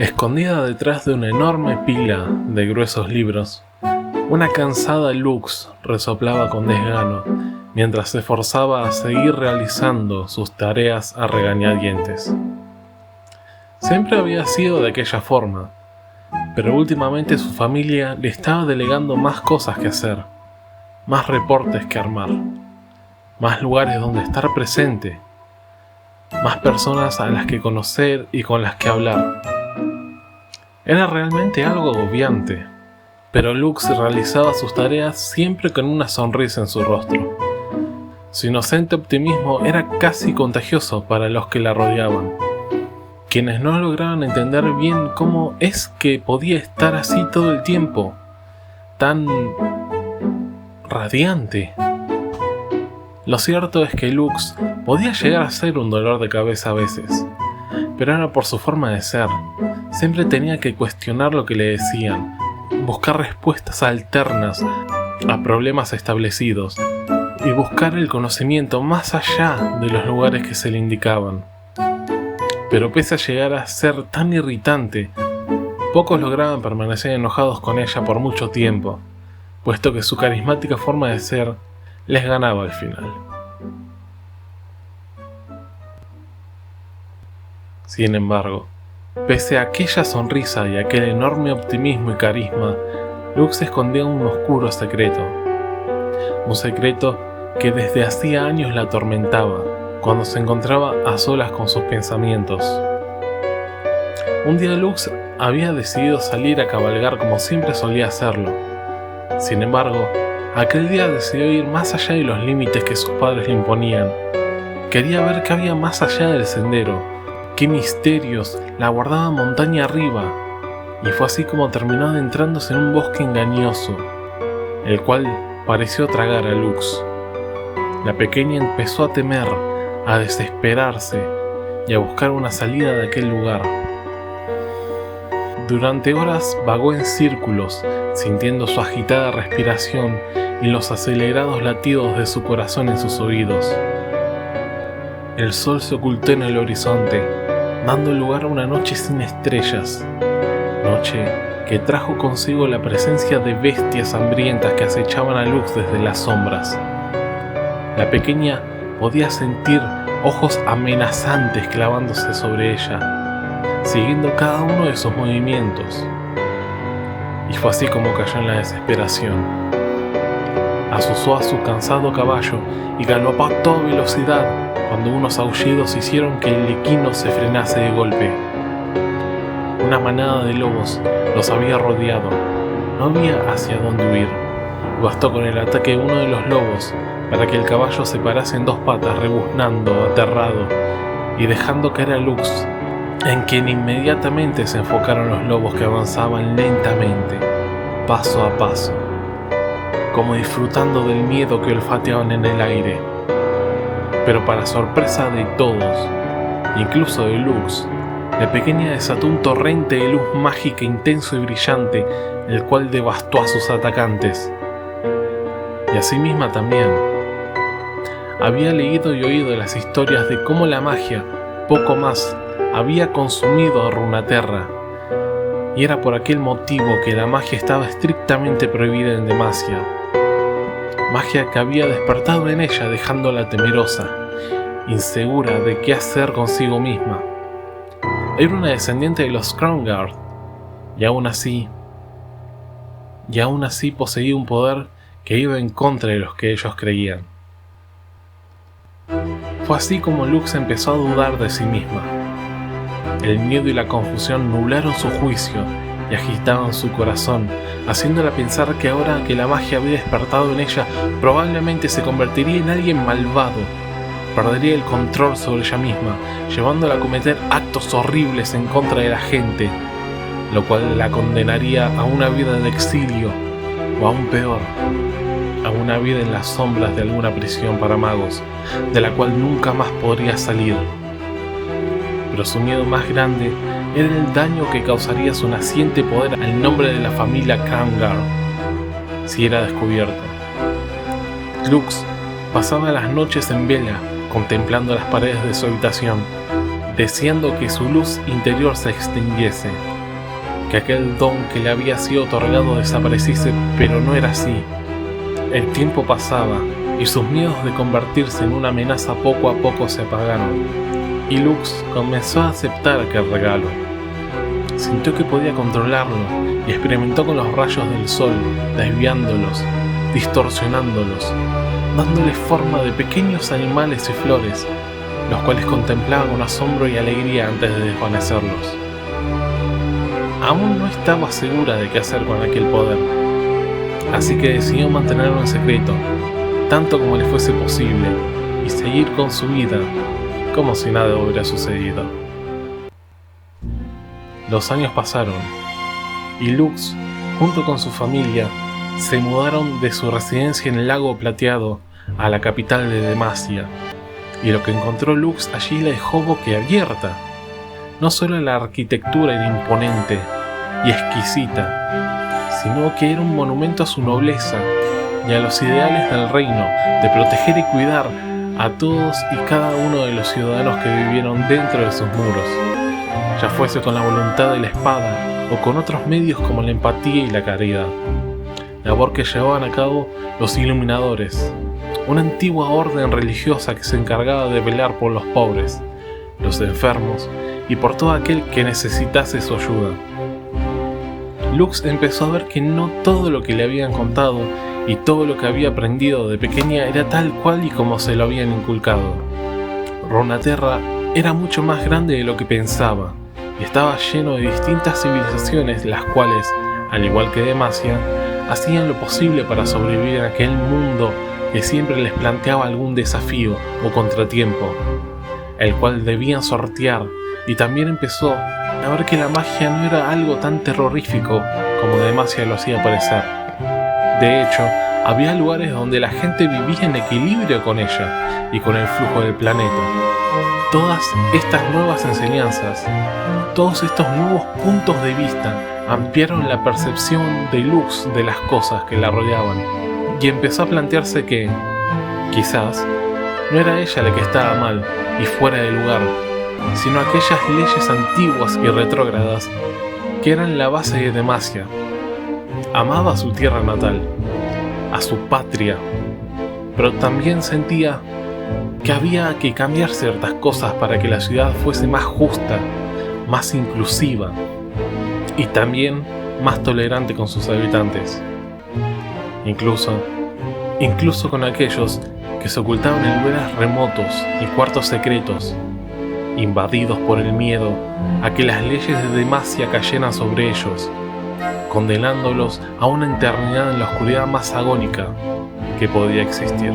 Escondida detrás de una enorme pila de gruesos libros, una cansada Lux resoplaba con desgano mientras se esforzaba a seguir realizando sus tareas a regañadientes. Siempre había sido de aquella forma, pero últimamente su familia le estaba delegando más cosas que hacer, más reportes que armar, más lugares donde estar presente, más personas a las que conocer y con las que hablar. Era realmente algo agobiante, pero Lux realizaba sus tareas siempre con una sonrisa en su rostro. Su inocente optimismo era casi contagioso para los que la rodeaban, quienes no lograban entender bien cómo es que podía estar así todo el tiempo, tan radiante. Lo cierto es que Lux podía llegar a ser un dolor de cabeza a veces, pero era por su forma de ser. Siempre tenía que cuestionar lo que le decían, buscar respuestas alternas a problemas establecidos y buscar el conocimiento más allá de los lugares que se le indicaban. Pero pese a llegar a ser tan irritante, pocos lograban permanecer enojados con ella por mucho tiempo, puesto que su carismática forma de ser les ganaba al final. Sin embargo, pese a aquella sonrisa y aquel enorme optimismo y carisma, Lux escondía un oscuro secreto. Un secreto que desde hacía años la atormentaba, cuando se encontraba a solas con sus pensamientos. Un día Lux había decidido salir a cabalgar como siempre solía hacerlo. Sin embargo, aquel día decidió ir más allá de los límites que sus padres le imponían. Quería ver qué había más allá del sendero, qué misterios la guardaban montaña arriba, y fue así como terminó adentrándose en un bosque engañoso, el cual pareció tragar a Lux. La pequeña empezó a temer, a desesperarse y a buscar una salida de aquel lugar. Durante horas vagó en círculos, sintiendo su agitada respiración y los acelerados latidos de su corazón en sus oídos. El sol se ocultó en el horizonte, dando lugar a una noche sin estrellas, noche que trajo consigo la presencia de bestias hambrientas que acechaban a Lux desde las sombras. La pequeña podía sentir ojos amenazantes clavándose sobre ella, siguiendo cada uno de sus movimientos. Y fue así como cayó en la desesperación. Azuzó a su cansado caballo y galopó a toda velocidad cuando unos aullidos hicieron que el equino se frenase de golpe. Una manada de lobos los había rodeado. No había hacia dónde huir. Bastó con el ataque de uno de los lobos para que el caballo se parase en dos patas, rebuznando, aterrado, y dejando caer a Lux, en quien inmediatamente se enfocaron los lobos que avanzaban lentamente, paso a paso, como disfrutando del miedo que olfateaban en el aire. Pero para sorpresa de todos, incluso de Lux, la pequeña desató un torrente de luz mágica intenso y brillante, el cual devastó a sus atacantes. Y a sí misma también. Había leído y oído las historias de cómo la magia, poco más, había consumido a Runeterra, y era por aquel motivo que la magia estaba estrictamente prohibida en Demacia. Magia que había despertado en ella dejándola temerosa, insegura de qué hacer consigo misma. Era una descendiente de los Crownguard, y aún así poseía un poder que iba en contra de los que ellos creían. Fue así como Lux empezó a dudar de sí misma. El miedo y la confusión nublaron su juicio y agitaban su corazón, haciéndola pensar que ahora que la magia había despertado en ella, probablemente se convertiría en alguien malvado. Perdería el control sobre ella misma, llevándola a cometer actos horribles en contra de la gente, lo cual la condenaría a una vida de exilio, o aún peor, a una vida en las sombras de alguna prisión para magos, de la cual nunca más podría salir. Pero su miedo más grande era el daño que causaría su naciente poder al nombre de la familia Crownguard, si era descubierto. Lux pasaba las noches en vela, contemplando las paredes de su habitación, deseando que su luz interior se extinguiese, que aquel don que le había sido otorgado desapareciese, pero no era así. El tiempo pasaba y sus miedos de convertirse en una amenaza poco a poco se apagaron, y Lux comenzó a aceptar aquel regalo. Sintió que podía controlarlo y experimentó con los rayos del sol, desviándolos, distorsionándolos, dándole forma de pequeños animales y flores, los cuales contemplaba con asombro y alegría antes de desvanecerlos. Aún no estaba segura de qué hacer con aquel poder, así que decidió mantenerlo en secreto, tanto como le fuese posible, y seguir con su vida como si nada hubiera sucedido. Los años pasaron, y Lux, junto con su familia, se mudaron de su residencia en el Lago Plateado a la capital de Demacia, y lo que encontró Lux allí la dejó boquiabierta. No solo la arquitectura era imponente y exquisita, sino que era un monumento a su nobleza y a los ideales del reino de proteger y cuidar a todos y cada uno de los ciudadanos que vivieron dentro de sus muros, ya fuese con la voluntad de la espada o con otros medios como la empatía y la caridad, labor que llevaban a cabo los iluminadores, una antigua orden religiosa que se encargaba de velar por los pobres, los enfermos y por todo aquel que necesitase su ayuda. Lux empezó a ver que no todo lo que le habían contado y todo lo que había aprendido de pequeña era tal cual y como se lo habían inculcado. Runaterra era mucho más grande de lo que pensaba y estaba lleno de distintas civilizaciones, las cuales, al igual que Demacia, hacían lo posible para sobrevivir en aquel mundo que siempre les planteaba algún desafío o contratiempo, el cual debían sortear, y también empezó a ver que la magia no era algo tan terrorífico como Demacia lo hacía parecer. De hecho, había lugares donde la gente vivía en equilibrio con ella y con el flujo del planeta. Todas estas nuevas enseñanzas, todos estos nuevos puntos de vista ampliaron la percepción de Lux de las cosas que la rodeaban, y empezó a plantearse que, quizás, no era ella la que estaba mal y fuera de lugar, sino aquellas leyes antiguas y retrógradas que eran la base de Demacia. Amaba a su tierra natal, a su patria, pero también sentía que había que cambiar ciertas cosas para que la ciudad fuese más justa, más inclusiva y también más tolerante con sus habitantes. Incluso con aquellos que se ocultaban en lugares remotos y cuartos secretos, invadidos por el miedo a que las leyes de Demacia cayeran sobre ellos, condenándolos a una eternidad en la oscuridad más agónica que podía existir.